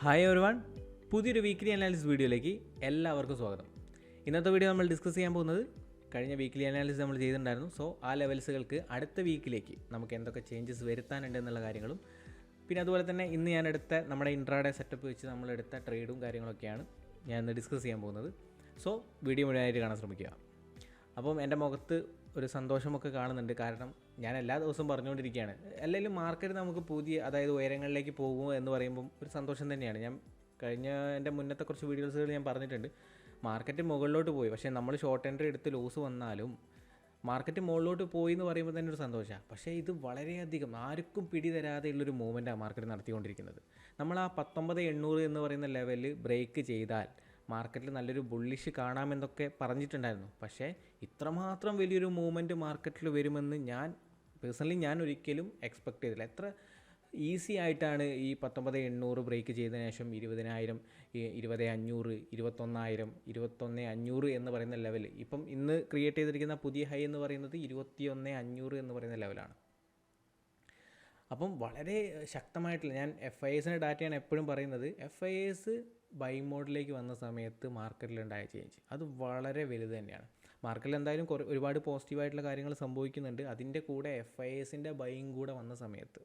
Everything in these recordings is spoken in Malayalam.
ഹായ് എവരിവൺ, പുതിയൊരു വീക്ക്ലി അനാലിസിസ് വീഡിയോയിലേക്ക് എല്ലാവർക്കും സ്വാഗതം. ഇന്നത്തെ വീഡിയോ നമ്മൾ ഡിസ്കസ് ചെയ്യാൻ പോകുന്നത് കഴിഞ്ഞ വീക്ക്ലി അനാലിസിസ് നമ്മൾ ചെയ്തിട്ടുണ്ടായിരുന്നു. സോ ആ ലെവൽസുകൾക്ക് അടുത്ത വീക്കിലേക്ക് നമുക്ക് എന്തൊക്കെ ചേഞ്ചസ് വരുത്താനുണ്ട് എന്നുള്ള കാര്യങ്ങളും, പിന്നെ അതുപോലെ തന്നെ ഇന്ന് ഞാൻ എടുത്ത നമ്മുടെ ഇൻട്രാഡേ സെറ്റപ്പ് വെച്ച് നമ്മളെടുത്ത ട്രേഡും കാര്യങ്ങളൊക്കെയാണ് ഞാൻ ഇന്ന് ഡിസ്കസ് ചെയ്യാൻ പോകുന്നത്. സോ വീഡിയോ മുഴുവനായിട്ട് കാണാൻ ശ്രമിക്കുക. അപ്പം എൻ്റെ മുഖത്ത് ഒരു സന്തോഷമൊക്കെ കാണുന്നുണ്ട്, കാരണം ഞാൻ എല്ലാ ദിവസവും പറഞ്ഞുകൊണ്ടിരിക്കുകയാണ് അല്ലെങ്കിൽ മാർക്കറ്റ് നമുക്ക് പുതിയ അതായത് ഉയരങ്ങളിലേക്ക് പോകുമോ എന്ന് പറയുമ്പം ഒരു സന്തോഷം തന്നെയാണ്. ഞാൻ കഴിഞ്ഞ എൻ്റെ മുന്നത്തെ കുറച്ച് വീഡിയോസുകൾ ഞാൻ പറഞ്ഞിട്ടുണ്ട്, മാർക്കറ്റ് മുകളിലോട്ട് പോയി, പക്ഷേ നമ്മൾ ഷോർട്ട് എൻട്രി എടുത്ത് ലോസ് വന്നാലും മാർക്കറ്റ് മുകളിലോട്ട് പോയി എന്ന് പറയുമ്പോൾ തന്നെ ഒരു സന്തോഷമാണ്. പക്ഷേ ഇത് വളരെയധികം ആർക്കും പിടി തരാതെയുള്ളൊരു മൂവ്മെൻറ്റാണ് മാർക്കറ്റ് നടത്തിക്കൊണ്ടിരിക്കുന്നത്. നമ്മൾ ആ 19,800 എന്ന് പറയുന്ന ലെവലിൽ ബ്രേക്ക് ചെയ്താൽ മാർക്കറ്റിൽ നല്ലൊരു ബുള്ളിഷ് കാണാമെന്നൊക്കെ പറഞ്ഞിട്ടുണ്ടായിരുന്നു. പക്ഷേ ഇത്രമാത്രം വലിയൊരു മൂവ്മെൻറ്റ് മാർക്കറ്റിൽ വരുമെന്ന് ഞാൻ ഒരിക്കലും എക്സ്പെക്റ്റ് ചെയ്തില്ല. എത്ര ഈസി ആയിട്ടാണ് ഈ 19,800 ബ്രേക്ക് ചെയ്തതിന് ശേഷം 20,000, 20,500, 21,000, 21,500 എന്ന് പറയുന്ന ലെവൽ ഇപ്പം ഇന്ന് ക്രിയേറ്റ് ചെയ്തിരിക്കുന്ന പുതിയ ഹൈ എന്ന് പറയുന്നത് 21,500 എന്ന് പറയുന്ന ലെവലാണ്. അപ്പം വളരെ ശക്തമായിട്ടുള്ള, ഞാൻ FISൻ്റെ ഡാറ്റയാണ് എപ്പോഴും പറയുന്നത്, FIS ബൈ മോഡിലേക്ക് വന്ന സമയത്ത് മാർക്കറ്റിലുണ്ടായ ചേഞ്ച് അത് വളരെ വലുത് തന്നെയാണ്. മാർക്കറ്റിൽ എന്തായാലും ഒരുപാട് പോസിറ്റീവായിട്ടുള്ള കാര്യങ്ങൾ സംഭവിക്കുന്നുണ്ട്. അതിൻ്റെ കൂടെ FISൻ്റെ ബൈയും കൂടെ വന്ന സമയത്ത്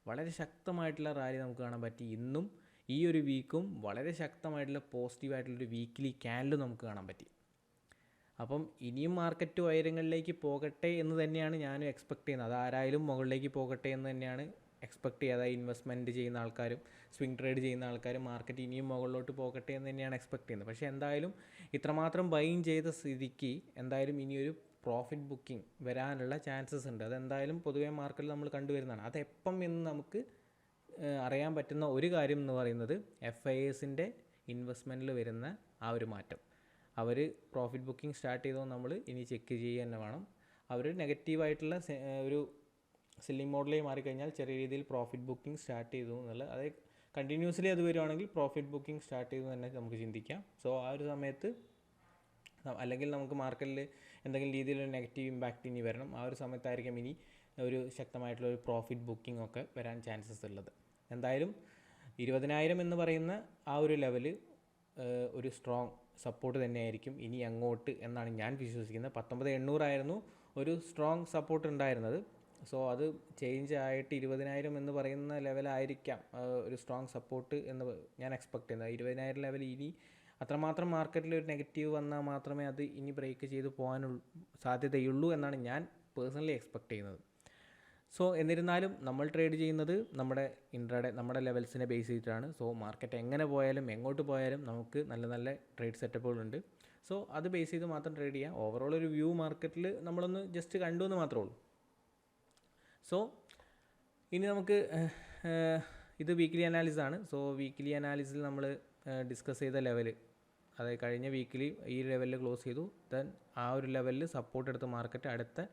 വളരെ ശക്തമായിട്ടുള്ള റാലി നമുക്ക് കാണാൻ പറ്റി. ഇന്നും ഈ ഒരു വീക്കും വളരെ ശക്തമായിട്ടുള്ള പോസിറ്റീവായിട്ടുള്ളൊരു വീക്കിലി ക്യാൻഡിൽ നമുക്ക് കാണാൻ പറ്റി. അപ്പം ഇനിയും മാർക്കറ്റ് ഉയരങ്ങളിലേക്ക് പോകട്ടെ എന്ന് തന്നെയാണ് ഞാനും എക്സ്പെക്റ്റ് ചെയ്യുന്നത്. അതാരായാലും മുകളിലേക്ക് പോകട്ടെ എന്ന് തന്നെയാണ് എക്സ്പെക്റ്റ് ചെയ്യുക. അതായത് ഇൻവെസ്റ്റ്മെൻറ്റ് ചെയ്യുന്ന ആൾക്കാരും സ്വിംഗ് ട്രേഡ് ചെയ്യുന്ന ആൾക്കാരും മാർക്കറ്റ് ഇനിയും മുകളിലോട്ട് പോകട്ടെ എന്ന് തന്നെയാണ് എക്സ്പെക്റ്റ് ചെയ്യുന്നത്. പക്ഷേ എന്തായാലും ഇത്രമാത്രം ബൈങ് ചെയ്ത സ്ഥിതിക്ക് എന്തായാലും ഇനിയൊരു പ്രോഫിറ്റ് ബുക്കിംഗ് വരാനുള്ള ചാൻസസ് ഉണ്ട്. അതെന്തായാലും പൊതുവേ മാർക്കറ്റിൽ നമ്മൾ കണ്ടുവരുന്നതാണ്. അതെപ്പം എന്ന് നമുക്ക് അറിയാൻ പറ്റുന്ന ഒരു കാര്യം എന്ന് പറയുന്നത് FISൻ്റെ ഇൻവെസ്റ്റ്മെൻറ്റിൽ വരുന്ന ആ ഒരു മാറ്റം. അവർ പ്രോഫിറ്റ് ബുക്കിംഗ് സ്റ്റാർട്ട് ചെയ്തോ നമ്മൾ ഇനി ചെക്ക് ചെയ്യുക തന്നെ വേണം. അവർ നെഗറ്റീവായിട്ടുള്ള ഒരു സെല്ലിംഗ് മോഡലിലേക്ക് മാറിക്കഴിഞ്ഞാൽ ചെറിയ രീതിയിൽ പ്രോഫിറ്റ് ബുക്കിംഗ് സ്റ്റാർട്ട് ചെയ്തു എന്നുള്ളത്, അത് കണ്ടിന്യൂസ്ലി അത് വരുവാണെങ്കിൽ പ്രോഫിറ്റ് ബുക്കിംഗ് സ്റ്റാർട്ട് ചെയ്തു തന്നെ നമുക്ക് ചിന്തിക്കാം. സോ ആ ഒരു സമയത്ത് അല്ലെങ്കിൽ നമുക്ക് മാർക്കറ്റിൽ എന്തെങ്കിലും രീതിയിലൊരു നെഗറ്റീവ് ഇമ്പാക്റ്റ് ഇനി വരണം. ആ ഒരു സമയത്തായിരിക്കും ഇനി ഒരു ശക്തമായിട്ടുള്ള ഒരു പ്രോഫിറ്റ് ബുക്കിംഗ് ഒക്കെ വരാൻ ചാൻസസ് ഉള്ളത്. എന്തായാലും 20,000 എന്ന് പറയുന്ന ആ ഒരു ലെവല് ഒരു സ്ട്രോങ് സപ്പോർട്ട് തന്നെയായിരിക്കും ഇനി അങ്ങോട്ട് എന്നാണ് ഞാൻ വിശ്വസിക്കുന്നത്. 19,800 ആയിരുന്നു ഒരു സ്ട്രോങ് സപ്പോർട്ട് ഉണ്ടായിരുന്നത്. സോ അത് ചേഞ്ച് ആയിട്ട് 20,000 എന്ന് പറയുന്ന ലെവലായിരിക്കാം ഒരു സ്ട്രോങ് സപ്പോർട്ട് എന്ന് ഞാൻ എക്സ്പെക്റ്റ് ചെയ്യുന്നത്. 20,000 ലെവൽ ഇനി അത്രമാത്രം മാർക്കറ്റിൽ ഒരു നെഗറ്റീവ് വന്നാൽ മാത്രമേ അത് ഇനി ബ്രേക്ക് ചെയ്ത് പോകാനുള്ള സാധ്യതയുള്ളൂ എന്നാണ് ഞാൻ പേഴ്സണലി എക്സ്പെക്റ്റ് ചെയ്യുന്നത്. സോ എന്നിരുന്നാലും നമ്മൾ ട്രേഡ് ചെയ്യുന്നത് നമ്മുടെ ലെവൽസിനെ ബേസ് ചെയ്തിട്ടാണ്. സോ മാർക്കറ്റ് എങ്ങനെ പോയാലും എങ്ങോട്ട് പോയാലും നമുക്ക് നല്ല നല്ല ട്രേഡ് സെറ്റപ്പുകളുണ്ട്. സോ അത് ബേസ് ചെയ്ത് മാത്രം ട്രേഡ് ചെയ്യാം. ഓവറോൾ ഒരു വ്യൂ മാർക്കറ്റിൽ നമ്മളൊന്ന് ജസ്റ്റ് കണ്ടു എന്ന് മാത്രമേ ഉള്ളൂ. സോ ഇനി നമുക്ക് ഇത് വീക്ക്ലി അനാലിസിസ് ആണ്. സോ വീക്ക്ലി അനാലിസിസിൽ നമ്മൾ ഡിസ്കസ് ചെയ്ത ലെവൽ, അതായത് കഴിഞ്ഞ വീക്കിൽ ഈ ലെവലിൽ ക്ലോസ് ചെയ്തു. ദെൻ ആ ഒരു ലെവലിൽ സപ്പോർട്ട് എടുത്ത് മാർക്കറ്റ് അടുത്ത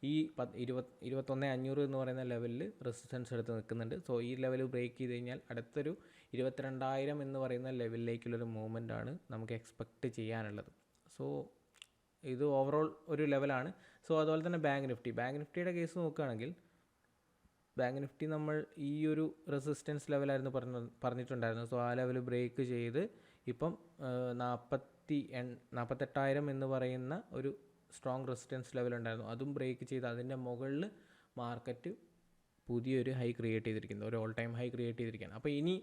ഈ 21,500 എന്ന് പറയുന്ന ലെവലിൽ റെസിസ്റ്റൻസ് എടുത്ത് നിൽക്കുന്നുണ്ട്. സോ ഈ ലെവൽ ബ്രേക്ക് ചെയ്ത് കഴിഞ്ഞാൽ അടുത്തൊരു 22,000 എന്ന് പറയുന്ന ലെവലിലേക്കുള്ളൊരു മൂവ്മെൻറ്റാണ് നമുക്ക് എക്സ്പെക്റ്റ് ചെയ്യാനുള്ളത്. സോ ഇത് ഓവറോൾ ഒരു ലെവലാണ്. സോ അതുപോലെ തന്നെ ബാങ്ക് നിഫ്റ്റിയുടെ കേസ് നോക്കുകയാണെങ്കിൽ, ബാങ്ക് നിഫ്റ്റി നമ്മൾ ഈ ഒരു റെസിസ്റ്റൻസ് ലെവലായിരുന്നു പറഞ്ഞിട്ടുണ്ടായിരുന്നു. സോ ആ ലെവൽ ബ്രേക്ക് ചെയ്ത് ഇപ്പം 48,000 എന്ന് പറയുന്ന ഒരു സ്ട്രോങ് റെസിസ്റ്റൻസ് ലെവൽ ഉണ്ടായിരുന്നു, അതും ബ്രേക്ക് ചെയ്ത് അതിൻ്റെ മുകളിൽ മാർക്കറ്റ് പുതിയൊരു ഹൈ ക്രിയേറ്റ് ചെയ്തിരിക്കുന്നത്, ഒരു ഓൾ ടൈം ഹൈ ക്രിയേറ്റ് ചെയ്തിരിക്കുകയാണ്. അപ്പോൾ ഇനി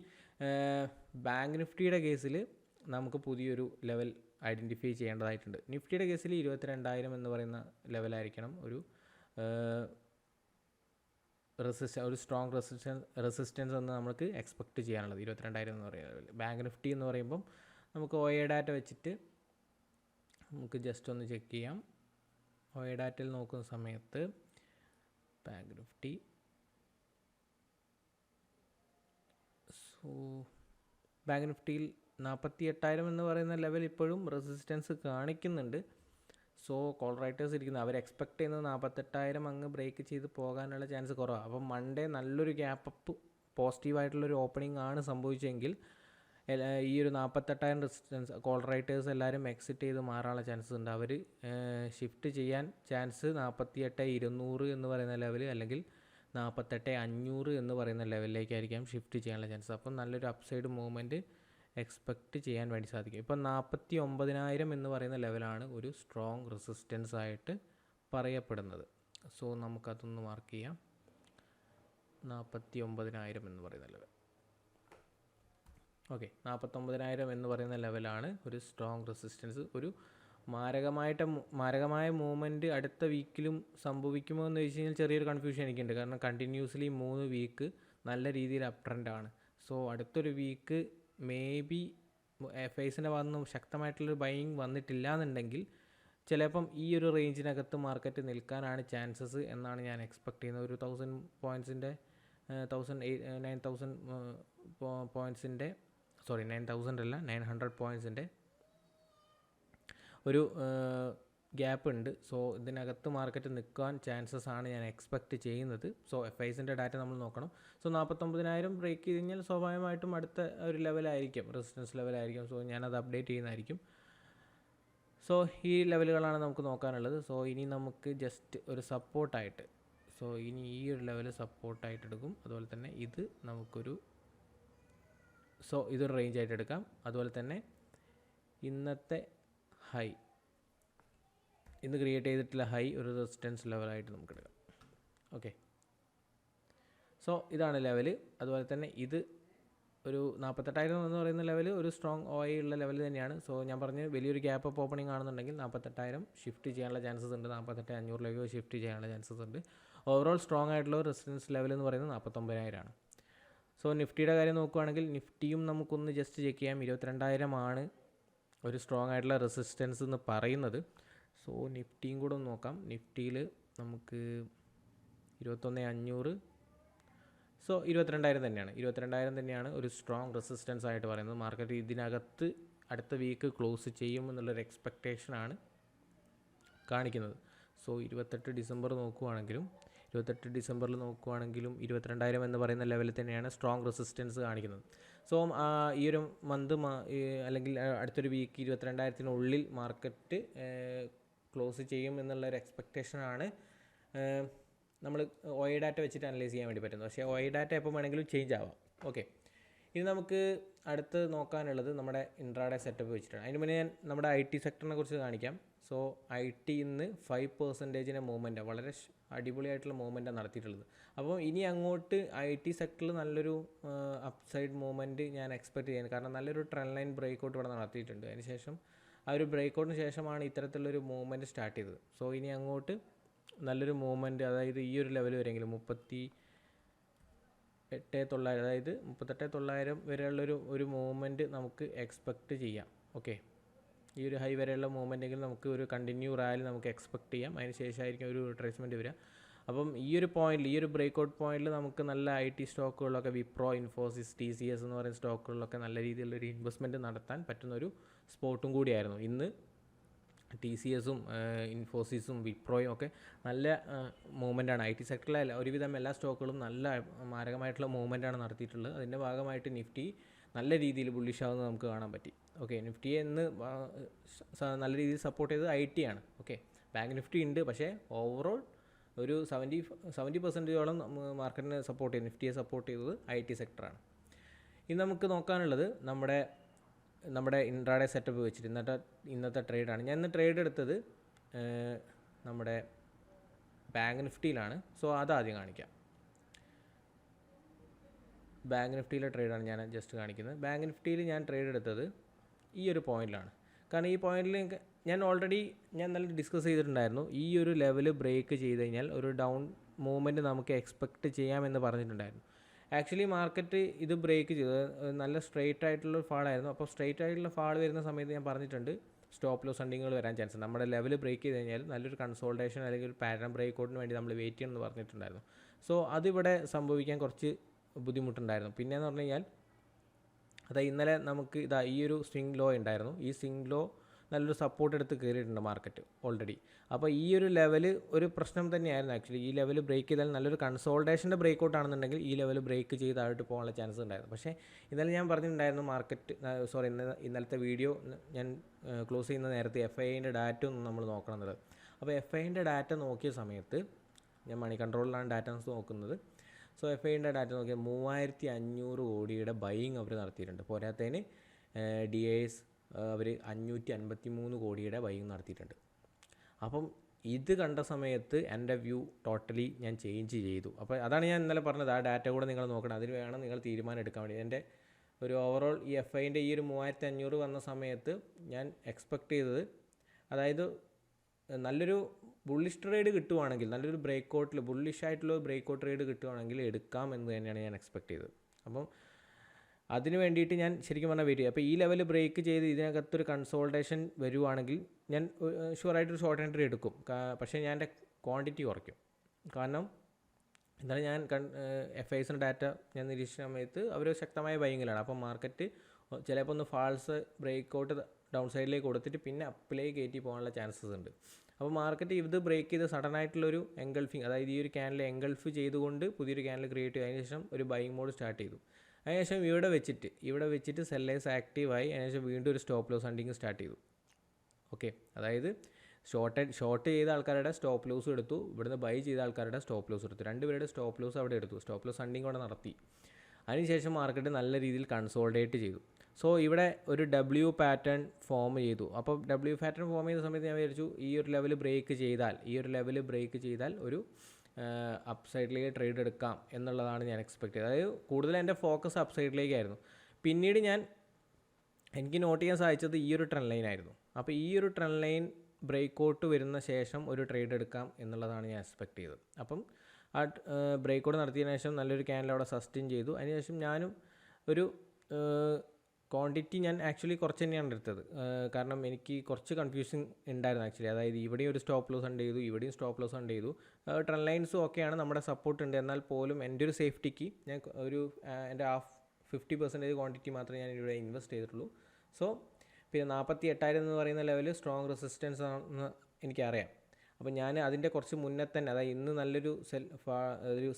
ബാങ്ക് നിഫ്റ്റിയുടെ കേസിൽ നമുക്ക് പുതിയൊരു ലെവൽ ഐഡൻറ്റിഫൈ ചെയ്യേണ്ടതായിട്ടുണ്ട്. നിഫ്റ്റിയുടെ കേസിൽ 22,000 എന്ന് പറയുന്ന ലെവലായിരിക്കണം ഒരു ഒരു സ്ട്രോങ് റെസിസ്റ്റൻസ് എന്ന് നമുക്ക് എക്സ്പെക്റ്റ് ചെയ്യാനുള്ളത്. 22,000 എന്ന് പറയുന്ന ലെവൽ. ബാങ്ക് നിഫ്റ്റി എന്ന് പറയുമ്പം നമുക്ക് OA ഡാറ്റ വെച്ചിട്ട് നമുക്ക് ജസ്റ്റ് ഒന്ന് ചെക്ക് ചെയ്യാം. OA ഡാറ്റയിൽ നോക്കുന്ന സമയത്ത് ബാങ്ക് നിഫ്റ്റി, ബാങ്ക് നിഫ്റ്റിയിൽ 48,000 എന്ന് പറയുന്ന ലെവൽ ഇപ്പോഴും റെസിസ്റ്റൻസ് കാണിക്കുന്നുണ്ട്. സോ കോൾ റൈറ്റേഴ്സ് ഇരിക്കുന്നത് അവർ എക്സ്പെക്റ്റ് ചെയ്യുന്നത് 48,000 അങ്ങ് ബ്രേക്ക് ചെയ്ത് പോകാനുള്ള ചാൻസ് കുറവാണ്. അപ്പം മൺഡേ നല്ലൊരു ഗ്യാപ്പ് അപ്പ് പോസിറ്റീവായിട്ടുള്ളൊരു ഓപ്പണിംഗ് ആണ് സംഭവിച്ചെങ്കിൽ ഈ ഒരു 48,000 റെസിസ്റ്റൻസ് കോൾ റൈറ്റേഴ്സ് എല്ലാവരും എക്സിറ്റ് ചെയ്ത് മാറാനുള്ള ചാൻസസ് ഉണ്ട്. അവർ ഷിഫ്റ്റ് ചെയ്യാൻ ചാൻസ് 48,200 എന്ന് പറയുന്ന ലെവൽ അല്ലെങ്കിൽ 48,500 എന്ന് പറയുന്ന ലെവലിലേക്കായിരിക്കാം ഷിഫ്റ്റ് ചെയ്യാനുള്ള ചാൻസ്. അപ്പം നല്ലൊരു അപ്സൈഡ് മൂവ്മെൻറ്റ് എക്സ്പെക്റ്റ് ചെയ്യാൻ വേണ്ടി സാധിക്കും. ഇപ്പം 49,000 എന്ന് പറയുന്ന ലെവലാണ് ഒരു സ്ട്രോങ് റെസിസ്റ്റൻസ് ആയിട്ട് പറയപ്പെടുന്നത്. സോ നമുക്കതൊന്ന് മാർക്ക് ചെയ്യാം. 49,000 എന്ന് പറയുന്ന ലെവൽ. ഓക്കെ, 49,000 എന്ന് പറയുന്ന ലെവലാണ് ഒരു സ്ട്രോങ് റെസിസ്റ്റൻസ്. ഒരു മാരകമായ മൂവ്മെൻറ്റ് അടുത്ത വീക്കിലും സംഭവിക്കുമോ എന്ന് ചോദിച്ചു കഴിഞ്ഞാൽ ചെറിയൊരു കൺഫ്യൂഷൻ എനിക്കുണ്ട്. കാരണം കണ്ടിന്യൂസ്ലി 3 വീക്ക് നല്ല രീതിയിൽ അപ് ട്രെൻഡാണ്. സോ അടുത്തൊരു വീക്ക് മേ ബി FIസിൻ്റെ ഭാഗത്ത് നിന്ന് ശക്തമായിട്ടുള്ളൊരു ബൈയിങ് വന്നിട്ടില്ല എന്നുണ്ടെങ്കിൽ ചിലപ്പം ഈ ഒരു റേഞ്ചിനകത്ത് മാർക്കറ്റ് നിൽക്കാനാണ് ചാൻസസ് എന്നാണ് ഞാൻ എക്സ്പെക്ട് ചെയ്യുന്നത്. ഒരു 1000 പോയിൻറ്റ്സിൻ്റെ 9,000 പോയിൻറ്റ്സിൻ്റെ 9,000 അല്ല 900 പോയിൻറ്റ്സിൻ്റെ ഒരു ഗ്യാപ്പ് ഉണ്ട്. സോ ഇതിനകത്ത് മാർക്കറ്റ് നിൽക്കാൻ ചാൻസസ് ആണ് ഞാൻ എക്സ്പെക്റ്റ് ചെയ്യുന്നത്. സോ FIസിൻ്റെ ഡാറ്റ നമ്മൾ നോക്കണം. സോ 49,000 ബ്രേക്ക് ചെയ്ത് കഴിഞ്ഞാൽ സ്വാഭാവികമായിട്ടും അടുത്ത ഒരു ലെവലായിരിക്കും, റെസിസ്റ്റൻസ് ലെവലായിരിക്കും. സോ ഞാനത് അപ്ഡേറ്റ് ചെയ്യുന്നതായിരിക്കും. സോ ഈ ലെവലുകളാണ് നമുക്ക് നോക്കാനുള്ളത്. സോ ഇനി നമുക്ക് ജസ്റ്റ് ഒരു സപ്പോർട്ടായിട്ട്, സോ ഇനി ഈ ഒരു ലെവൽ സപ്പോർട്ടായിട്ട് എടുക്കും. അതുപോലെ തന്നെ ഇത് നമുക്കൊരു ഇതൊരു റേഞ്ച് ആയിട്ട് എടുക്കാം. അതുപോലെ തന്നെ ഇന്നത്തെ ഹൈ, ഇന്ന് ക്രിയേറ്റ് ചെയ്തിട്ടുള്ള ഹൈ ഒരു റെസിസ്റ്റൻസ് ലെവലായിട്ട് നമുക്ക് എടുക്കാം. ഓക്കെ, സോ ഇതാണ് ലെവൽ. അതുപോലെ തന്നെ ഇത് ഒരു 48,000 എന്ന് പറയുന്ന ലെവൽ ഒരു സ്ട്രോങ് ഉള്ള ലെവൽ തന്നെയാണ്. സോ ഞാൻ പറഞ്ഞ് വലിയൊരു ഗ്യാപ്പ് അപ്പ് ഓപ്പണിംഗ് ആണെന്നുണ്ടെങ്കിൽ 48,000 ഷിഫ്റ്റ് ചെയ്യാനുള്ള ചാൻസസ് ഉണ്ട്. 48,500 ഷിഫ്റ്റ് ചെയ്യാനുള്ള ചാൻസസ് ഉണ്ട്. ഓവറോൾ സ്ട്രോങ് ആയിട്ടുള്ള റെസിസ്റ്റൻസ് ലെവൽ എന്ന് പറയുന്നത് 49,000 ആണ്. സോ നിഫ്റ്റിയുടെ കാര്യം നോക്കുകയാണെങ്കിൽ നിഫ്റ്റിയും നമുക്കൊന്ന് ജസ്റ്റ് ചെക്ക് ചെയ്യാം. 22,000 ആണ് ഒരു സ്ട്രോങ് ആയിട്ടുള്ള റെസിസ്റ്റൻസ് എന്ന് പറയുന്നത്. സോ നിഫ്റ്റിയും കൂടെ ഒന്ന് നോക്കാം. നിഫ്റ്റിയിൽ നമുക്ക് 21,500, സോ 22,000 തന്നെയാണ്. 22,000 തന്നെയാണ് ഒരു സ്ട്രോങ് റെസിസ്റ്റൻസ് ആയിട്ട് പറയുന്നത്. മാർക്കറ്റ് ഇതിനകത്ത് അടുത്ത വീക്ക് ക്ലോസ് ചെയ്യുമെന്നുള്ളൊരു എക്സ്പെക്റ്റേഷനാണ് കാണിക്കുന്നത്. സോ 28 ഡിസംബറിൽ നോക്കുവാണെങ്കിലും 22,000 എന്ന് പറയുന്ന ലെവലിൽ തന്നെയാണ് സ്ട്രോങ് റെസിസ്റ്റൻസ് കാണിക്കുന്നത്. സോ ഈ ഒരു മന്ത് അല്ലെങ്കിൽ അടുത്തൊരു വീക്ക് 22,000-നുള്ളിൽ മാർക്കറ്റ് ക്ലോസ് ചെയ്യും എന്നുള്ളൊരു എക്സ്പെക്റ്റേഷനാണ് നമ്മൾ OI ഡാറ്റ വെച്ചിട്ട് അനലൈസ് ചെയ്യാൻ വേണ്ടി പറ്റുന്നത്. പക്ഷേ OI ഡാറ്റ എപ്പോൾ വേണമെങ്കിലും ചേഞ്ച് ആവാം. ഓക്കെ, ഇനി നമുക്ക് അടുത്ത് നോക്കാനുള്ളത് നമ്മുടെ ഇൻട്രാഡേ സെറ്റപ്പ് വെച്ചിട്ടാണ്. അതിന് മുന്നേ ഞാൻ നമ്മുടെ IT സെക്ടറിനെ കുറിച്ച് കാണിക്കാം. സോ IT ഇന്ന് 5% മൂവ്മെൻറ്റാണ്, വളരെ അടിപൊളിയായിട്ടുള്ള മൂവ്മെൻറ്റാണ് നടത്തിയിട്ടുള്ളത്. അപ്പോൾ ഇനി അങ്ങോട്ട് IT സെക്ടറിൽ നല്ലൊരു അപ്സൈഡ് മൂവ്മെൻറ്റ് ഞാൻ എക്സ്പെക്റ്റ് ചെയ്യുന്നത്. കാരണം നല്ലൊരു ട്രെൻഡ് ലൈൻ ബ്രേക്കൗട്ട് ഇവിടെ നടത്തിയിട്ടുണ്ട്. അതിനുശേഷം ആ ഒരു ബ്രേക്കൗട്ടിന് ശേഷമാണ് ഇത്തരത്തിലുള്ളൊരു മൂവ്മെൻറ്റ് സ്റ്റാർട്ട് ചെയ്തത്. സോ ഇനി അങ്ങോട്ട് നല്ലൊരു മൂവ്മെൻറ്റ്, അതായത് ഈ ഒരു ലെവൽ വരെയെങ്കിലും 38,900, അതായത് 38,900 വരെയുള്ളൊരു മൂവ്മെൻറ്റ് നമുക്ക് എക്സ്പെക്റ്റ് ചെയ്യാം. ഓക്കെ, ഈ ഒരു ഹൈ വരെയുള്ള മൂവ്മെൻറ്റെങ്കിലും നമുക്ക് ഒരു കണ്ടിന്യൂ റാലി നമുക്ക് എക്സ്പെക്റ്റ് ചെയ്യാം. അതിന് ശേഷമായിരിക്കും ഒരു റിട്രേസ്മെൻറ്റ് വരിക. അപ്പം ഈ ഒരു പോയിന്റിൽ, ഈ ഒരു ബ്രേക്കൗട്ട് പോയിന്റിൽ നമുക്ക് നല്ല IT സ്റ്റോക്കുകളിലൊക്കെ വിപ്രോ, ഇൻഫോസിസ്, TCS എന്ന് പറയുന്ന സ്റ്റോക്കുകളിലൊക്കെ നല്ല രീതിയിലുള്ളൊരു ഇൻവെസ്റ്റ്മെൻറ്റ് നടത്താൻ പറ്റുന്നൊരു സ്പോട്ടും കൂടിയായിരുന്നു. ഇന്ന് TCSും ഇൻഫോസിസും വിപ്രോയും ഒക്കെ നല്ല മൂവ്മെൻറ്റാണ്. IT സെക്ടറിലെ ഒരുവിധം എല്ലാ സ്റ്റോക്കുകളും നല്ല മാരകമായിട്ടുള്ള മൂവ്മെൻറ്റാണ് നടത്തിയിട്ടുള്ളത്. അതിൻ്റെ ഭാഗമായിട്ട് നിഫ്റ്റി നല്ല രീതിയിൽ ബുള്ളിഷ് ആവുന്നത് നമുക്ക് കാണാൻ പറ്റി. ഓക്കെ, നിഫ്റ്റിയെ ഇന്ന് നല്ല രീതിയിൽ സപ്പോർട്ട് ചെയ്തത് IT ആണ്. ഓക്കെ, ബാങ്ക് നിഫ്റ്റി ഉണ്ട്, പക്ഷേ ഓവറോൾ ഒരു 70% മാർക്കറ്റിനെ സപ്പോർട്ട് ചെയ്ത്, നിഫ്റ്റിയെ സപ്പോർട്ട് ചെയ്തത് IT സെക്ടറാണ്. ഇനി നമുക്ക് നോക്കാനുള്ളത് നമ്മുടെ ഇൻട്രാഡേ സെറ്റപ്പ് വെച്ചിട്ട് ഇന്നത്തെ ട്രേഡാണ്. ഞാൻ ഇന്ന് ട്രേഡ് എടുത്തത് നമ്മുടെ ബാങ്ക് നിഫ്റ്റിയിലാണ്. സോ അതാദ്യം കാണിക്കാം. ബാങ്ക് നിഫ്റ്റിയിലെ ട്രേഡാണ് ഞാൻ ജസ്റ്റ് കാണിക്കുന്നത്. ബാങ്ക് നിഫ്റ്റിയിൽ ഞാൻ ട്രേഡ് എടുത്തത് ഈ ഒരു പോയിന്റിലാണ്. കാരണം ഈ പോയിന്റിൽ ഞാൻ നല്ല ഡിസ്കസ് ചെയ്തിട്ടുണ്ടായിരുന്നു. ഈ ഒരു ലെവൽ ബ്രേക്ക് ചെയ്ത് കഴിഞ്ഞാൽ ഒരു ഡൗൺ മൂവ്മെൻറ്റ് നമുക്ക് എക്സ്പെക്റ്റ് ചെയ്യാമെന്ന് പറഞ്ഞിട്ടുണ്ടായിരുന്നു. ആക്ച്വലി മാർക്കറ്റ് ഇത് ബ്രേക്ക് ചെയ്തു, നല്ല സ്ട്രെയിറ്റ് ആയിട്ടുള്ള ഫാളായിരുന്നു. അപ്പോൾ സ്ട്രെയിറ്റ് ആയിട്ടുള്ള ഫാൾ വരുന്ന സമയത്ത് ഞാൻ പറഞ്ഞിട്ടുണ്ട് സ്റ്റോപ്പ് ലോസ് ഹണ്ടിങ്ങുകൾ വരാൻ ചാൻസ് ഉണ്ട്. നമ്മുടെ ലെവൽ ബ്രേക്ക് ചെയ്ത് കഴിഞ്ഞാൽ നല്ലൊരു കൺസോൾട്ടേഷൻ അല്ലെങ്കിൽ ഒരു പാറ്റേൺ ബ്രേക്കൗട്ടിന് വേണ്ടി നമ്മൾ വെയിറ്റ് ചെയ്യണമെന്ന് പറഞ്ഞിട്ടുണ്ടായിരുന്നു. സോ അതിവിടെ സംഭവിക്കാൻ കുറച്ച് ബുദ്ധിമുട്ടുണ്ടായിരുന്നു. പിന്നെയെന്ന് പറഞ്ഞു കഴിഞ്ഞാൽ ഇന്നലെ നമുക്ക് ഈ ഒരു സ്വിംഗ് ലോ ഉണ്ടായിരുന്നു. ഈ സ്വിംഗ് ലോ നല്ലൊരു സപ്പോർട്ട് എടുത്ത് കയറിയിട്ടുണ്ട് മാർക്കറ്റ് ഓൾറെഡി. അപ്പോൾ ഈ ഒരു ലെവൽ ഒരു പ്രശ്നം തന്നെയായിരുന്നു. ആക്ച്വലി ഈ ലെവൽ ബ്രേക്ക് ചെയ്താൽ നല്ലൊരു കൺസോൾട്ടേഷൻ്റെ ബ്രേക്കൗട്ട് ആണെന്നുണ്ടെങ്കിൽ ഈ ലെവൽ ബ്രേക്ക് ചെയ്ത് താഴോട്ട് പോകാനുള്ള ചാൻസ് ഉണ്ടായിരുന്നു. പക്ഷേ ഇന്നലെ ഞാൻ പറഞ്ഞിട്ടുണ്ടായിരുന്നു ഇന്നലത്തെ വീഡിയോ ഞാൻ ക്ലോസ് ചെയ്യുന്ന നേരത്തെ FIൻ്റെ ഡാറ്റ ഒന്ന് നമ്മൾ നോക്കണം എന്നുള്ളത്. അപ്പോൾ FIൻ്റെ ഡാറ്റ നോക്കിയ സമയത്ത് ഞാൻ മണി കൺട്രോളിലാണ് ഡാറ്റാസ് നോക്കുന്നത്. സോ FIൻ്റെ ഡാറ്റ നോക്കിയാൽ 3500 കോടിയുടെ ബൈയിങ് അവർ നടത്തിയിട്ടുണ്ട്. പോരാത്തതിന് DIS അവർ 553 കോടിയുടെ ബൈയിങ് നടത്തിയിട്ടുണ്ട്. അപ്പം ഇത് കണ്ട സമയത്ത് എൻ്റെ വ്യൂ ടോട്ടലി ഞാൻ ചേഞ്ച് ചെയ്തു. അപ്പോൾ അതാണ് ഞാൻ ഇന്നലെ പറഞ്ഞത്, ആ ഡാറ്റ കൂടെ നിങ്ങൾ നോക്കണം, അതിന് വേണം നിങ്ങൾ തീരുമാനം എടുക്കാൻ വേണ്ടി. എൻ്റെ ഒരു ഓവറോൾ ഈ FIൻ്റെ ഈ ഒരു 3500 വന്ന സമയത്ത് ഞാൻ എക്സ്പെക്റ്റ് ചെയ്തത്, അതായത് നല്ലൊരു ബുള്ളിഷ് ട്രേഡ് കിട്ടുവാണെങ്കിൽ, നല്ലൊരു ബ്രേക്കൗട്ടിൽ ബുള്ളിഷ് ബ്രേക്കൗട്ട് ട്രേഡ് കിട്ടുവാണെങ്കിൽ എടുക്കാം എന്ന് തന്നെയാണ് ഞാൻ എക്സ്പെക്റ്റ് ചെയ്തത്. അപ്പം അതിന് വേണ്ടിയിട്ട് ഞാൻ ശരിക്കും പറഞ്ഞാൽ വെയിറ്റ് ചെയ്യും. അപ്പോൾ ഈ ലെവൽ ബ്രേക്ക് ചെയ്ത് ഇതിനകത്തൊരു കൺസോൾട്ടേഷൻ വരുവാണെങ്കിൽ ഞാൻ ഷുവറായിട്ടൊരു ഷോർട്ട് എൻട്രി എടുക്കും. പക്ഷേ ഞാൻ എൻ്റെ ക്വാണ്ടിറ്റി കുറയ്ക്കും. കാരണം എന്നാലും ഞാൻ FIസിൻ്റെ ഡാറ്റ ഞാൻ നിരീക്ഷിച്ച സമയത്ത് അവർ ശക്തമായ ബൈങ്ങിലാണ്. അപ്പം മാർക്കറ്റ് ചിലപ്പോൾ ഒന്ന് ഫാൾസ് ബ്രേക്കൗട്ട് ഡൗൺ സൈഡിലേക്ക് കൊടുത്തിട്ട് പിന്നെ അപ്പിലേക്ക് കയറ്റി പോകാനുള്ള ചാൻസസ് ഉണ്ട്. അപ്പോൾ മാർക്കറ്റ് ഇത് ബ്രേക്ക് ചെയ്ത് സഡനായിട്ടുള്ളൊരു എൻഗൾഫിങ്, അതായത് ഈ ഒരു ക്യാനിൽ എൻഗൾഫ് ചെയ്തുകൊണ്ട് പുതിയൊരു ക്യാനിൽ ക്രിയേറ്റ് ചെയ്തു. അതിനുശേഷം ഒരു ബൈയിങ് മോഡ് സ്റ്റാർട്ട് ചെയ്തു. അതിനുശേഷം ഇവിടെ വെച്ചിട്ട് സെല്ലേഴ്സ് ആക്റ്റീവായി. അതിനുശേഷം വീണ്ടും ഒരു സ്റ്റോപ്പ് ലോസ് ഹണ്ടിങ് സ്റ്റാർട്ട് ചെയ്തു. ഓക്കെ, അതായത് ഷോർട്ട് ചെയ്ത ആൾക്കാരുടെ സ്റ്റോപ്പ് ലോസ് എടുത്തു, ഇവിടുന്ന് ബൈ ചെയ്ത ആൾക്കാരുടെ സ്റ്റോപ്പ് ലോസ് എടുത്തു, രണ്ടുപേരുടെ സ്റ്റോപ്പ് ലോസ് അവിടെ എടുത്തു, സ്റ്റോപ്പ് ലോസ് ഹണ്ടിങ് അവിടെ നടത്തി. അതിനുശേഷം മാർക്കറ്റ് നല്ല രീതിയിൽ കൺസോൾഡേറ്റ് ചെയ്തു. സോ ഇവിടെ ഒരു W പാറ്റേൺ ഫോം ചെയ്തു. അപ്പോൾ W പാറ്റേൺ ഫോം ചെയ്ത സമയത്ത് ഞാൻ വിചാരിച്ചു ഈ ഒരു ലെവൽ ബ്രേക്ക് ചെയ്താൽ ഒരു അപ്പ് സൈഡിലേക്ക് ട്രേഡ് എടുക്കാം എന്നുള്ളതാണ് ഞാൻ എക്സ്പെക്ട് ചെയ്തത്. അതായത് കൂടുതൽ എൻ്റെ ഫോക്കസ് അപ്പ് സൈഡിലേക്കായിരുന്നു. പിന്നീട് എനിക്ക് നോട്ട് ചെയ്യാൻ സാധിച്ചത് ഈ ഒരു ട്രെൻഡ് ലൈൻ ആയിരുന്നു. അപ്പോൾ ഈ ഒരു ട്രെൻഡ് ലൈൻ ബ്രേക്കൗട്ട് വരുന്ന ശേഷം ഒരു ട്രേഡ് എടുക്കാം എന്നുള്ളതാണ് ഞാൻ എക്സ്പെക്ട് ചെയ്തത്. അപ്പം ആ ബ്രേക്കൗട്ട് നടത്തിയതിനു ശേഷം നല്ലൊരു ക്യാൻഡിൽ അവിടെ സസ്റ്റെയിൻ ചെയ്തു. അതിനുശേഷം ഞാനും ഒരു ക്വാണ്ടിറ്റി ഞാൻ ആക്ച്വലി കുറച്ച് തന്നെയാണ് എടുത്തത്. കാരണം എനിക്ക് കുറച്ച് കൺഫ്യൂഷൻ ഉണ്ടായിരുന്നു ആക്ച്വലി. അതായത് ഇവിടെയും ഒരു സ്റ്റോപ്പ് ലോസ് ഹണ്ട് ചെയ്തു, ഇവിടെയും സ്റ്റോപ്പ് ലോസ് ഹണ്ട് ചെയ്തു. ട്രെൻഡ് ലൈൻസും ഓക്കെയാണ്, നമ്മുടെ സപ്പോർട്ട് ഉണ്ട്. എന്നാൽ പോലും എൻ്റെ ഒരു സേഫ്റ്റിക്ക് ഞാൻ എൻ്റെ 50% ക്വാണ്ടിറ്റി മാത്രമേ ഞാൻ ഇവിടെ ഇൻവെസ്റ്റ് ചെയ്തിട്ടുള്ളൂ. സോ പിന്നെ 48,000 എന്ന് പറയുന്ന ലെവൽ സ്ട്രോങ് റെസിസ്റ്റൻസ് ആണെന്ന് എനിക്കറിയാം. അപ്പോൾ ഞാൻ അതിൻ്റെ കുറച്ച് മുന്നേ തന്നെ, അതായത് ഇന്ന് നല്ലൊരു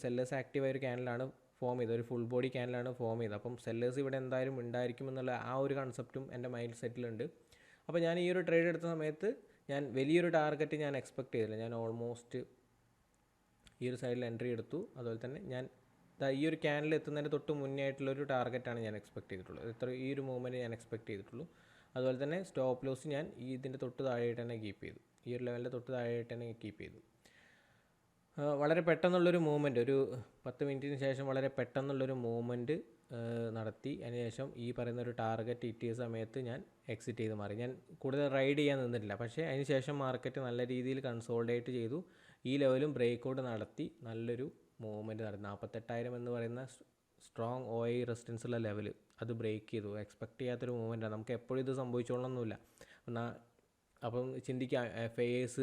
സെല്ലേഴ്സ് ആക്റ്റീവായ ഒരു ക്യാൻഡിലാണ് ഫോം ചെയ്തത്, ഒരു ഫുൾ ബോഡി ക്യാൻഡിലാണ് ഫോം ചെയ്തത്. അപ്പം സെല്ലേഴ്സ് ഇവിടെ എന്തായാലും ഉണ്ടായിരിക്കും എന്നുള്ള ആ ഒരു കൺസെപ്റ്റും എൻ്റെ മൈൻഡ് സെറ്റിലുണ്ട്. അപ്പോൾ ഞാൻ ഈ ഒരു ട്രേഡ് എടുത്ത സമയത്ത് ഞാൻ വലിയൊരു ടാർഗറ്റ് ഞാൻ എക്സ്പെക്ട് ചെയ്തില്ല. ഞാൻ ഓൾമോസ്റ്റ് ഈ ഒരു സൈഡിൽ എൻട്രി എടുത്തു. അതുപോലെ തന്നെ ഞാൻ ഈ ഒരു ക്യാൻഡിൽ എത്തുന്നതിന് തൊട്ട് മുന്നേ ആയിട്ടുള്ളൊരു ടാർഗറ്റാണ് ഞാൻ എക്സ്പെക്ട് ചെയ്തിട്ടുള്ളത്. ഈ ഒരു മൂവ്മെൻറ്റ് ഞാൻ എക്സ്പെക്ട് ചെയ്തിട്ടുള്ളൂ. അതുപോലെ തന്നെ സ്റ്റോപ്പ് ലോസ് ഞാൻ ഇതിൻ്റെ തൊട്ട് താഴെയായിട്ട് തന്നെ കീപ്പ് ചെയ്തു, ഈ ഒരു ലെവലിൻ്റെ തൊട്ട് താഴെയായിട്ട് തന്നെ കീപ്പ് ചെയ്തു. വളരെ പെട്ടെന്നുള്ളൊരു മൂവ്മെൻറ്റ്, ഒരു 10 മിനിറ്റിന് ശേഷം വളരെ പെട്ടെന്നുള്ളൊരു മൂവ്മെൻറ്റ് നടത്തി. അതിനുശേഷം ഈ പറയുന്ന ഒരു ടാർഗറ്റ് കിട്ടിയ സമയത്ത് ഞാൻ എക്സിറ്റ് ചെയ്ത് മാറി. ഞാൻ കൂടുതൽ റൈഡ് ചെയ്യാൻ നിന്നിട്ടില്ല. പക്ഷേ അതിനുശേഷം മാർക്കറ്റ് നല്ല രീതിയിൽ കൺസോൾഡേറ്റ് ചെയ്തു. ഈ ലെവലും ബ്രേക്കൗട്ട് നടത്തി നല്ലൊരു മൂവ്മെൻറ്റ് നടത്തി. 48,000 എന്ന് പറയുന്ന സ്ട്രോങ് OI റെസിസ്റ്റൻസ് ഉള്ള ലെവൽ അത് ബ്രേക്ക് ചെയ്തു. എക്സ്പെക്ട് ചെയ്യാത്തൊരു മൂവ്മെൻറ്റാണ്. നമുക്ക് എപ്പോഴും ഇത് സംഭവിച്ചോളണമെന്നില്ല. അപ്പം ചിന്തിക്കാം, FIs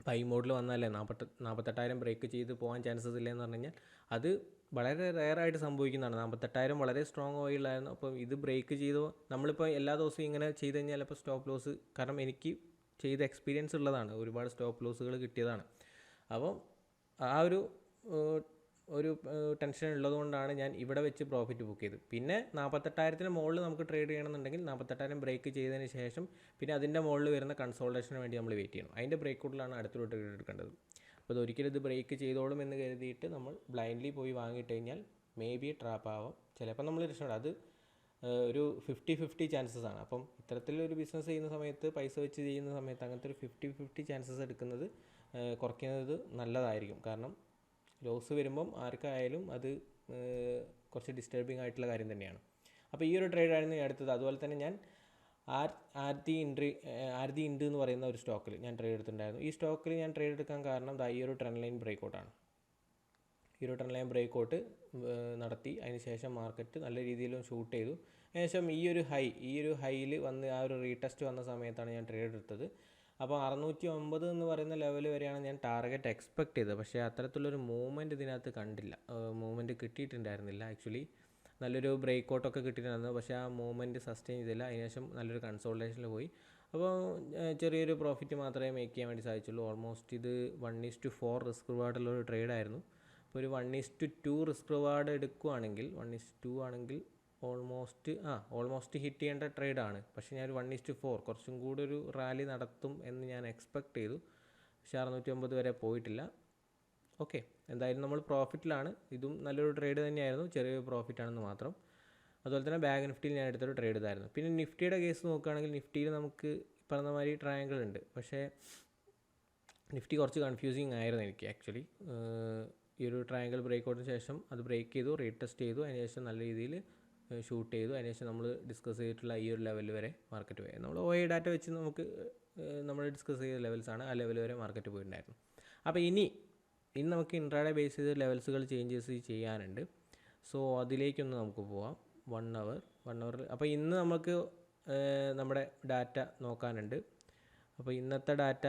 ബൈ മോഡിൽ വന്നാലേ 48,000 ബ്രേക്ക് ചെയ്ത് പോകാൻ ചാൻസസ് ഇല്ലയെന്ന് പറഞ്ഞു കഴിഞ്ഞാൽ അത് വളരെ റെയറായിട്ട് സംഭവിക്കുന്നതാണ്. 48,000 വളരെ സ്ട്രോങ് ഓയിലായിരുന്നു. അപ്പം ഇത് ബ്രേക്ക് ചെയ്തു. നമ്മളിപ്പോൾ എല്ലാ ദിവസവും ഇങ്ങനെ ചെയ്ത് കഴിഞ്ഞാൽ ഇപ്പോൾ സ്റ്റോപ്പ് ലോസ്, കാരണം എനിക്ക് ചെയ്ത എക്സ്പീരിയൻസ് ഉള്ളതാണ്, ഒരുപാട് സ്റ്റോപ്പ് ലോസുകൾ കിട്ടിയതാണ്. അപ്പം ആ ഒരു ടെൻഷൻ ഉള്ളതുകൊണ്ടാണ് ഞാൻ ഇവിടെ വെച്ച് പ്രോഫിറ്റ് ബുക്ക് ചെയ്തത്. പിന്നെ 48,000 മുകളിൽ നമുക്ക് ട്രേഡ് ചെയ്യണമെന്നുണ്ടെങ്കിൽ 48,000 ബ്രേക്ക് ചെയ്തതിന് ശേഷം പിന്നെ അതിൻ്റെ മുകളിൽ വരുന്ന കൺസോൾട്ടേഷന് വേണ്ടി നമ്മൾ വെയിറ്റ് ചെയ്യണം. അതിൻ്റെ ബ്രേക്കൗട്ടിലാണ് അടുത്തൊരു ട്രേഡ് എടുക്കേണ്ടത്. അപ്പോൾ അതൊരിക്കലും ഇത് ബ്രേക്ക് ചെയ്തോളും എന്ന് കരുതിയിട്ട് നമ്മൾ ബ്ലൈൻഡ്ലി പോയി വാങ്ങിയിട്ട് കഴിഞ്ഞാൽ മേ ബി ട്രാപ്പ് ആവാം. ചിലപ്പോൾ നമ്മൾ രക്ഷപ്പെടും. അത് ഒരു 50-50 ചാൻസസ് ആണ്. അപ്പം ഇത്തരത്തിലൊരു ബിസിനസ് ചെയ്യുന്ന സമയത്ത്, പൈസ വെച്ച് ചെയ്യുന്ന സമയത്ത് അങ്ങനത്തെ ഒരു 50-50 ചാൻസസ് എടുക്കുന്നത് കുറയ്ക്കുന്നത് നല്ലതായിരിക്കും. കാരണം ലോസ് വരുമ്പം ആർക്കായാലും അത് കുറച്ച് ഡിസ്റ്റർബിംഗ് ആയിട്ടുള്ള കാര്യം തന്നെയാണ്. അപ്പോൾ ഈ ഒരു ട്രേഡായിരുന്നു അടുത്തത്. അതുപോലെ തന്നെ ഞാൻ ആർതി ഇൻഡ് എന്ന് പറയുന്ന ഒരു സ്റ്റോക്കിൽ ഞാൻ ട്രേഡ് എടുത്തിട്ടുണ്ടായിരുന്നു. ഈ സ്റ്റോക്കിൽ ഞാൻ ട്രേഡ് എടുക്കാൻ കാരണം ഈ ഒരു ട്രെൻഡ് ലൈൻ ബ്രേക്കൗട്ടാണ്. ഈ ഒരു ട്രെൻഡ് ലൈൻ ബ്രേക്കൗട്ട് നടത്തി. അതിന് ശേഷം മാർക്കറ്റ് നല്ല രീതിയിലും ഷൂട്ട് ചെയ്തു. അതിനുശേഷം ഈ ഒരു ഹൈയിൽ വന്ന് ആ ഒരു റീടെസ്റ്റ് വന്ന സമയത്താണ് ഞാൻ ട്രേഡ് എടുത്തത്. അപ്പോൾ 609 എന്ന് പറയുന്ന ലെവൽ വരെയാണ് ഞാൻ ടാർഗറ്റ് എക്സ്പെക്ട് ചെയ്തത്. പക്ഷേ അത്തരത്തിലുള്ളൊരു മൂവ്മെൻറ്റ് ഇതിനകത്ത് കണ്ടില്ല, മൂവ്മെൻറ്റ് കിട്ടിയിട്ടുണ്ടായിരുന്നില്ല. ആക്ച്വലി നല്ലൊരു ബ്രേക്കൗട്ടൊക്കെ കിട്ടിയിട്ടുണ്ടായിരുന്നു, പക്ഷേ ആ മൂവ്മെൻറ്റ് സസ്റ്റെയിൻ ചെയ്തില്ല. അതിനുശേഷം നല്ലൊരു കൺസോൾട്ടേഷനിൽ പോയി. അപ്പോൾ ചെറിയൊരു പ്രോഫിറ്റ് മാത്രമേ മേക്ക് ചെയ്യാൻ വേണ്ടി സാധിച്ചുള്ളൂ. ഓൾമോസ്റ്റ് ഇത് 1:4 റിസ്ക് റിവാർഡുള്ളൊരു ട്രേഡായിരുന്നു. അപ്പോൾ ഒരു 1:2 റിസ്ക് റിവാർഡ് എടുക്കുകയാണെങ്കിൽ 1:2 ആണെങ്കിൽ ഓൾമോസ്റ്റ് ഹിറ്റ് ചെയ്യേണ്ട ട്രേഡാണ്. പക്ഷേ ഞാൻ 1:4 കുറച്ചും കൂടി ഒരു റാലി നടത്തും എന്ന് ഞാൻ എക്സ്പെക്ട് ചെയ്തു. പക്ഷേ 609 വരെ പോയിട്ടില്ല. ഓക്കെ, എന്തായാലും നമ്മൾ പ്രോഫിറ്റിലാണ്. ഇതും നല്ലൊരു ട്രേഡ് തന്നെയായിരുന്നു, ചെറിയൊരു പ്രോഫിറ്റാണെന്ന് മാത്രം. അതുപോലെ തന്നെ ബാങ്ക് നിഫ്റ്റിയിൽ ഞാൻ എടുത്തൊരു ട്രേഡ് ഇതായിരുന്നു. പിന്നെ നിഫ്റ്റിയുടെ കേസ് നോക്കുകയാണെങ്കിൽ നിഫ്റ്റിയിൽ നമുക്ക് പറഞ്ഞ മാതിരി ട്രയാങ്കിൾ ഉണ്ട്. പക്ഷേ നിഫ്റ്റി കുറച്ച് കൺഫ്യൂസിങ് ആയിരുന്നു എനിക്ക് ആക്ച്വലി. ഈ ഒരു ട്രയാങ്കിൾ ബ്രേക്ക് ഔട്ടിന് ശേഷം അത് ബ്രേക്ക് ചെയ്തു, റീടെസ്റ്റ് ചെയ്തു, അതിനുശേഷം നല്ല രീതിയിൽ ഷൂട്ട് ചെയ്തു. അതിനുശേഷം നമ്മൾ ഡിസ്കസ് ചെയ്തിട്ടുള്ള ഈ ഒരു ലെവൽ വരെ മാർക്കറ്റ് പോയി. നമ്മൾ OI ഡാറ്റ വെച്ച് നമ്മൾ ഡിസ്കസ് ചെയ്ത ലെവൽസാണ്, ആ ലെവൽ വരെ മാർക്കറ്റ് പോയിട്ടുണ്ടായിരുന്നു. അപ്പോൾ ഇനി നമുക്ക് ഇൻട്രാഡേ ബേസ് ചെയ്ത് ലെവൽസുകൾ ചേഞ്ചസ് ചെയ്യാനുണ്ട്. സോ അതിലേക്കൊന്ന് നമുക്ക് പോവാം. 1 അവർ. അപ്പോൾ ഇന്ന് നമുക്ക് നമ്മുടെ ഡാറ്റ നോക്കാനുണ്ട്. അപ്പോൾ ഇന്നത്തെ ഡാറ്റ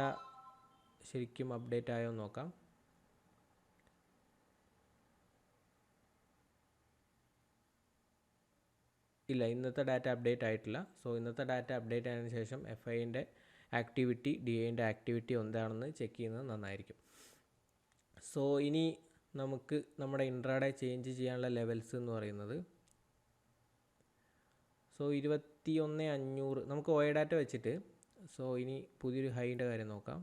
ശരിക്കും അപ്ഡേറ്റ് ആയോ നോക്കാം. ഇല്ല, ഇന്നത്തെ ഡാറ്റ അപ്ഡേറ്റ് ആയിട്ടില്ല. സോ ഇന്നത്തെ ഡാറ്റ അപ്ഡേറ്റ് ആയതിനു ശേഷം FIൻ്റെ ആക്ടിവിറ്റി, DIൻ്റെ ആക്ടിവിറ്റി എന്താണെന്ന് ചെക്ക് ചെയ്യുന്നത് നന്നായിരിക്കും. സോ ഇനി നമുക്ക് നമ്മുടെ ഇൻട്രാഡേ ചേഞ്ച് ചെയ്യാനുള്ള ലെവൽസ് എന്ന് പറയുന്നത്, സോ 21,500 നമുക്ക് OI ഡാറ്റ വെച്ചിട്ട്. സോ ഇനി പുതിയൊരു ഹൈൻ്റെ കാര്യം നോക്കാം.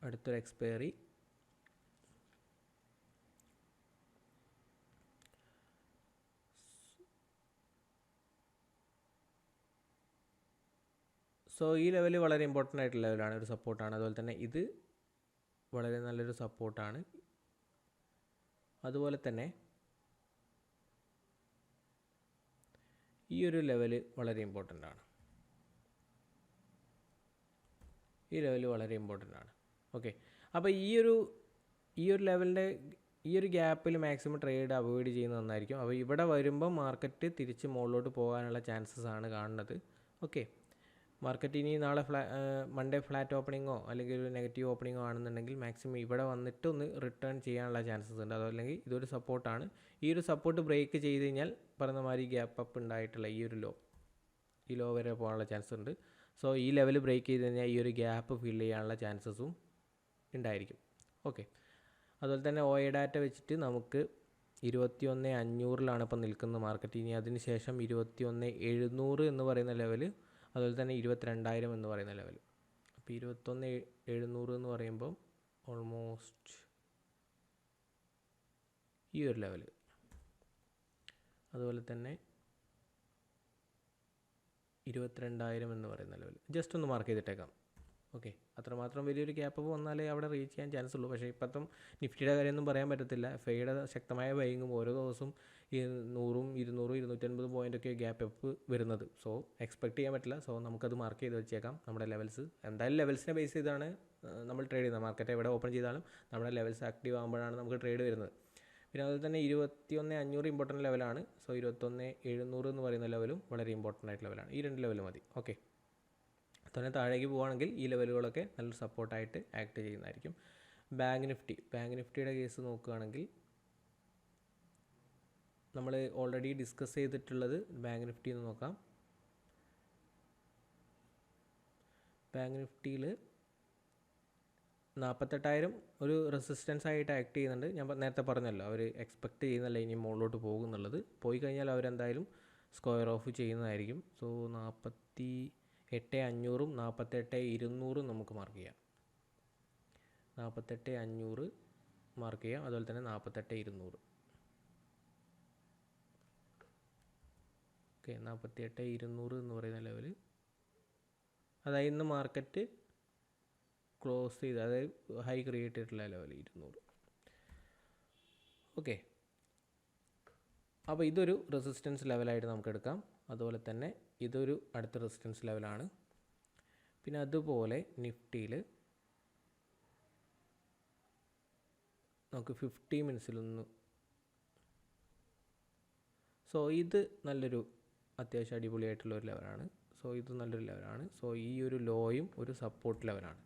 അടുത്തൊരു എക്സ്പയറി സോ ഈ ലെവൽ വളരെ ഇമ്പോർട്ടൻ്റ് ആയിട്ടുള്ള ലെവലാണ്, ഒരു സപ്പോർട്ടാണ്. അതുപോലെ തന്നെ ഇത് വളരെ നല്ലൊരു സപ്പോർട്ടാണ്. അതുപോലെ തന്നെ ഈ ഒരു ലെവൽ വളരെ ഇമ്പോർട്ടൻ്റ് ആണ്. ഈ ലെവൽ വളരെ ഇമ്പോർട്ടൻ്റ് ആണ്. ഓക്കെ, അപ്പോൾ ഈ ഒരു ലെവലിൻ്റെ ഈ ഒരു ഗ്യാപ്പിൽ മാക്സിമം ട്രേഡ് അവോയ്ഡ് ചെയ്യുന്നത് നന്നായിരിക്കും. അപ്പോൾ ഇവിടെ വരുമ്പോൾ മാർക്കറ്റ് തിരിച്ച് മുകളിലോട്ട് പോകാനുള്ള ചാൻസസ് ആണ് കാണുന്നത്. ഓക്കെ, മാർക്കറ്റ് ഇനി നാളെ മൺഡേ ഫ്ലാറ്റ് ഓപ്പണിങ്ങോ അല്ലെങ്കിൽ ഒരു നെഗറ്റീവ് ഓപ്പണിങ്ങോ ആണെന്നുണ്ടെങ്കിൽ മാക്സിമം ഇവിടെ വന്നിട്ട് ഒന്ന് റിട്ടേൺ ചെയ്യാനുള്ള ചാൻസസ് ഉണ്ട്. അതല്ലെങ്കിൽ ഇതൊരു സപ്പോർട്ടാണ്. ഈ ഒരു സപ്പോർട്ട് ബ്രേക്ക് ചെയ്ത് കഴിഞ്ഞാൽ പറയുന്ന മാതിരി ഗ്യാപ്പ് അപ്പ് ഉണ്ടായിട്ടുള്ള ഈ ലോ വരെ പോകാനുള്ള ചാൻസ് ഉണ്ട്. സോ ഈ ലെവൽ ബ്രേക്ക് ചെയ്ത് കഴിഞ്ഞാൽ ഈ ഒരു ഗ്യാപ്പ് ഫില്ല് ചെയ്യാനുള്ള ചാൻസസും ഉണ്ടായിരിക്കും. ഓക്കെ, അതുപോലെ തന്നെ OI ഡാറ്റ വെച്ചിട്ട് നമുക്ക് 21,500 ഇപ്പം നിൽക്കുന്ന മാർക്കറ്റ്. ഇനി അതിന് ശേഷം 21,700 എന്ന് പറയുന്ന ലെവൽ, അതുപോലെ തന്നെ 22,000 എന്ന് പറയുന്ന ലെവൽ. അപ്പോൾ 21,700 എന്ന് പറയുമ്പം ഓൾമോസ്റ്റ് ഈ ഒരു ലെവൽ. അതുപോലെ തന്നെ 22,000 എന്ന് പറയുന്ന ലെവൽ ജസ്റ്റ് ഒന്ന് മാർക്ക് ചെയ്തിട്ടേക്കാം. ഓക്കെ, അത്രമാത്രം വലിയൊരു ഗ്യാപ്പ് വന്നാലേ അവിടെ റീച്ച് ചെയ്യാൻ ചാൻസ് ഉള്ളൂ. പക്ഷേ ഇപ്പോഴത്തും നിഫ്റ്റിയുടെ കാര്യമൊന്നും പറയാൻ പറ്റത്തില്ല. FIയുടെ ശക്തമായ ബൈങ്ങും ഓരോ ദിവസവും 100, 200, 250 പോയിൻ്റൊക്കെ ഗ്യാപ്പ് അപ്പ് വരുന്നത്. സോ എക്സ്പെക്ട് ചെയ്യാൻ പറ്റില്ല. സോ നമുക്കത് മാർക്ക് ചെയ്ത് വെച്ചേക്കാം. നമ്മുടെ ലെവൽസ് എന്തായാലും ലെവൽസിനെ ബേസ് ചെയ്താണ് നമ്മൾ ട്രേഡ് ചെയ്യുന്നത്. മാർക്കറ്റ് എവിടെ ഓപ്പൺ ചെയ്താലും നമ്മുടെ ലെവൽസ് ആക്റ്റീവ് ആകുമ്പോഴാണ് നമുക്ക് ട്രേഡ് വരുന്നത്. പിന്നെ അതുപോലെ തന്നെ 21,500 ഇമ്പോർട്ടൻറ്റ് ലെവലാണ്. സോ 21,700 എന്ന് പറയുന്ന ലെവലും വളരെ ഇമ്പോർട്ടൻ്റ് ആയിട്ട് ലെവലാണ്. ഈ 2 ലെവൽ മതി. ഓക്കെ, തന്നെ താഴേക്ക് പോവുകയാണെങ്കിൽ ഈ ലെവലുകളൊക്കെ നല്ലൊരു സപ്പോർട്ടായിട്ട് ആക്ട് ചെയ്യുന്നതായിരിക്കും. ബാങ്ക് നിഫ്റ്റിയുടെ കേസ് നോക്കുകയാണെങ്കിൽ നമ്മൾ ഓൾറെഡി ഡിസ്കസ് ചെയ്തിട്ടുള്ളത് ബാങ്ക് നിഫ്റ്റി എന്ന് നോക്കാം. ബാങ്ക് നിഫ്റ്റിയിൽ 48,000 ഒരു റെസിസ്റ്റൻസ് ആയിട്ട് ആക്ട് ചെയ്യുന്നുണ്ട്. ഞാൻ നേരത്തെ പറഞ്ഞല്ലോ, അവർ എക്സ്പെക്റ്റ് ചെയ്യുന്നല്ല ഇനി മുകളിലോട്ട് പോകുന്നുള്ളത്. പോയി കഴിഞ്ഞാൽ അവരെന്തായാലും സ്ക്വയർ ഓഫ് ചെയ്യുന്നതായിരിക്കും. സോ 48,500 48,200 നമുക്ക് മാർക്ക് ചെയ്യാം. 48,500 മാർക്ക് ചെയ്യാം. അതുപോലെ തന്നെ 48,200. ഓക്കെ, 48,200 എന്ന് പറയുന്ന ലെവൽ, അതായത് ഇന്ന് മാർക്കറ്റ് ക്ലോസ് ചെയ്ത്, അതായത് ഹൈ ക്രിയേറ്റ് ചെയ്തിട്ടുള്ള ലെവൽ 200. ഓക്കെ, അപ്പോൾ ഇതൊരു റെസിസ്റ്റൻസ് ലെവലായിട്ട് നമുക്ക് എടുക്കാം. അതുപോലെ തന്നെ ഇതൊരു അടുത്ത റെസിസ്റ്റൻസ് ലെവലാണ്. പിന്നെ അതുപോലെ നിഫ്റ്റിയിൽ നമുക്ക് 50 മിനിറ്റ്സിലൊന്ന്, സോ ഇത് നല്ലൊരു അത്യാവശ്യം അടിപൊളിയായിട്ടുള്ള ഒരു ലെവലാണ്. സോ ഇത് നല്ലൊരു ലെവലാണ്. സോ ഈ ഒരു ലോയും ഒരു സപ്പോർട്ട് ലെവലാണ്.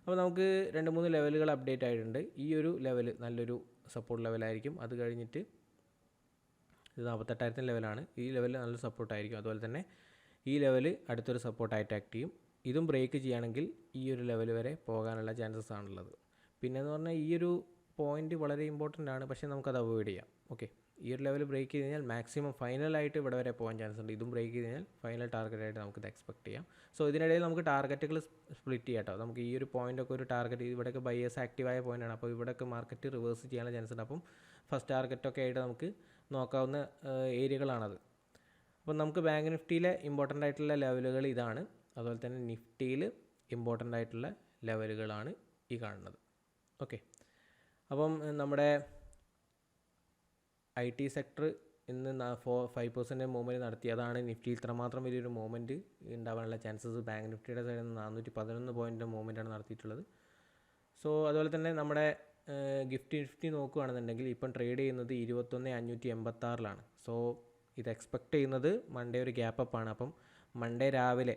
അപ്പോൾ നമുക്ക് 2-3 ലെവലുകൾ അപ്ഡേറ്റ് ആയിട്ടുണ്ട്. ഈ ഒരു ലെവൽ നല്ലൊരു സപ്പോർട്ട് ലെവലായിരിക്കും. അത് കഴിഞ്ഞിട്ട് ഇത് 48,000 ലെവലാണ്. ഈ ലെവൽ നല്ലൊരു സപ്പോർട്ടായിരിക്കും. അതുപോലെ തന്നെ ഈ ലെവൽ അടുത്തൊരു സപ്പോർട്ടായിട്ട് ആക്ട് ചെയ്യും. ഇതും ബ്രേക്ക് ചെയ്യുകയാണെങ്കിൽ ഈ ഒരു ലെവൽ വരെ പോകാനുള്ള ചാൻസസ് ആണുള്ളത്. പിന്നെയെന്ന് പറഞ്ഞാൽ ഈ ഒരു പോയിൻ്റ് വളരെ ഇമ്പോർട്ടൻ്റ് ആണ്, പക്ഷേ നമുക്കത് അവോയ്ഡ് ചെയ്യാം. ഓക്കെ, ഈ ഒരു ലെവൽ ബ്രേക്ക് ചെയ്ത് കഴിഞ്ഞാൽ മാക്സിമം ഫൈനലായിട്ട് ഇവിടെ വരെ പോകാൻ ചാൻസ് ഉണ്ട്. ഇതും ബ്രേക്ക് ചെയ്ത് കഴിഞ്ഞാൽ ഫൈനൽ ടാർഗറ്റായിട്ട് നമുക്കിത് എക്സ്പെക്ട് ചെയ്യാം. സോ ഇതിനിടയിൽ നമുക്ക് ടാർഗറ്റുകൾ സ്പ്ലിറ്റ് ചെയ്യാം കേട്ടോ. നമുക്ക് ഈ ഒരു പോയിൻ്റൊക്കെ ഒരു ടാർഗറ്റ്, ഇവിടെയൊക്കെ ബയേഴ്സ് ആക്റ്റീവായ പോയിൻ്റാണ്. അപ്പോൾ ഇവിടെയൊക്കെ മാർക്കറ്റ് റിവേഴ്സ് ചെയ്യാനുള്ള ചാൻസ് ഉണ്ട്. അപ്പം ഫസ്റ്റ് ടാർഗറ്റൊക്കെ ആയിട്ട് നമുക്ക് നോക്കാവുന്ന ഏരിയകളാണത്. അപ്പം നമുക്ക് ബാങ്ക് നിഫ്റ്റിയിലെ ഇമ്പോർട്ടൻ്റ് ആയിട്ടുള്ള ലെവലുകൾ ഇതാണ്. അതുപോലെ തന്നെ നിഫ്റ്റിയിൽ ഇമ്പോർട്ടൻ്റ് ആയിട്ടുള്ള ലെവലുകളാണ് ഈ കാണുന്നത്. ഓക്കെ, അപ്പം നമ്മുടെ IT സെക്ടർ ഇന്ന് 5% മൂവ്മെൻറ്റ് നടത്തി. അതാണ് നിഫ്റ്റി ഇത്രമാത്രം വലിയൊരു മൂവ്മെൻറ്റ് ഉണ്ടാവാനുള്ള ചാൻസസ്. ബാങ്ക് നിഫ്റ്റിയുടെ സൈഡിൽ നിന്ന് 411 പോയിൻ്റ് മൂവ്മെൻറ്റാണ് നടത്തിയിട്ടുള്ളത്. സോ അതുപോലെ തന്നെ നമ്മുടെ നിഫ്റ്റി നോക്കുകയാണെന്നുണ്ടെങ്കിൽ ഇപ്പം ട്രേഡ് ചെയ്യുന്നത് 21,586 സോ ഇത് എക്സ്പെക്റ്റ് ചെയ്യുന്നത് മൺഡേ ഒരു ഗ്യാപ്പ് അപ്പ് ആണ്. അപ്പം മൺഡേ രാവിലെ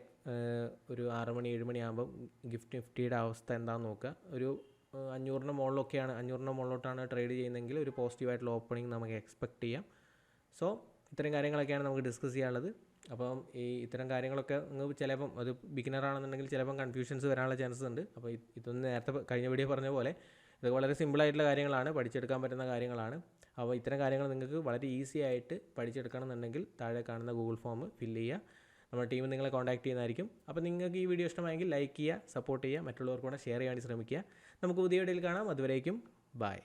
ഒരു 6 മണി 7 മണിയാകുമ്പം നിഫ്റ്റിയുടെ അവസ്ഥ എന്താണെന്ന് നോക്കുക. ഒരു 500 മുകളിലൊക്കെയാണ്, 500 മുകളിലോട്ടാണ് ട്രേഡ് ചെയ്യുന്നതെങ്കിൽ ഒരു പോസിറ്റീവായിട്ടുള്ള ഓപ്പണിംഗ് നമുക്ക് എക്സ്പെക്റ്റ് ചെയ്യാം. സോ ഇത്തരം കാര്യങ്ങളൊക്കെയാണ് നമുക്ക് ഡിസ്കസ് ചെയ്യാനുള്ളത്. അപ്പം ഇത്തരം കാര്യങ്ങളൊക്കെ നിങ്ങൾക്ക് ചിലപ്പം അത് ബിഗിനർ ആണെന്നുണ്ടെങ്കിൽ ചിലപ്പം കൺഫ്യൂഷൻസ് വരാനുള്ള ചാൻസസ് ഉണ്ട്. അപ്പോൾ ഇതൊന്ന് നേരത്തെ കഴിഞ്ഞ വീഡിയോ പറഞ്ഞ പോലെ ഇത് വളരെ സിമ്പിളായിട്ടുള്ള കാര്യങ്ങളാണ്, പഠിച്ചെടുക്കാൻ പറ്റുന്ന കാര്യങ്ങളാണ്. അപ്പോൾ ഇത്തരം കാര്യങ്ങൾ നിങ്ങൾക്ക് വളരെ ഈസി ആയിട്ട് പഠിച്ചെടുക്കണം എന്നുണ്ടെങ്കിൽ താഴെ കാണുന്ന ഗൂഗിൾ ഫോം ഫില്ല് ചെയ്യുക. നമ്മുടെ ടീം നിങ്ങളെ കോൺടാക്ട് ചെയ്യുന്നതായിരിക്കും. അപ്പോൾ നിങ്ങൾക്ക് ഈ വീഡിയോ ഇഷ്ടമായെങ്കിൽ ലൈക്ക് ചെയ്യുക, സപ്പോർട്ട് ചെയ്യുക, മറ്റുള്ളവർക്ക് കൂടെ ഷെയർ ചെയ്യാൻ ശ്രമിക്കുക. നമുക്ക് പുതിയ വീഡിയോയിൽ കാണാം. അതുവരേക്കും ബൈ.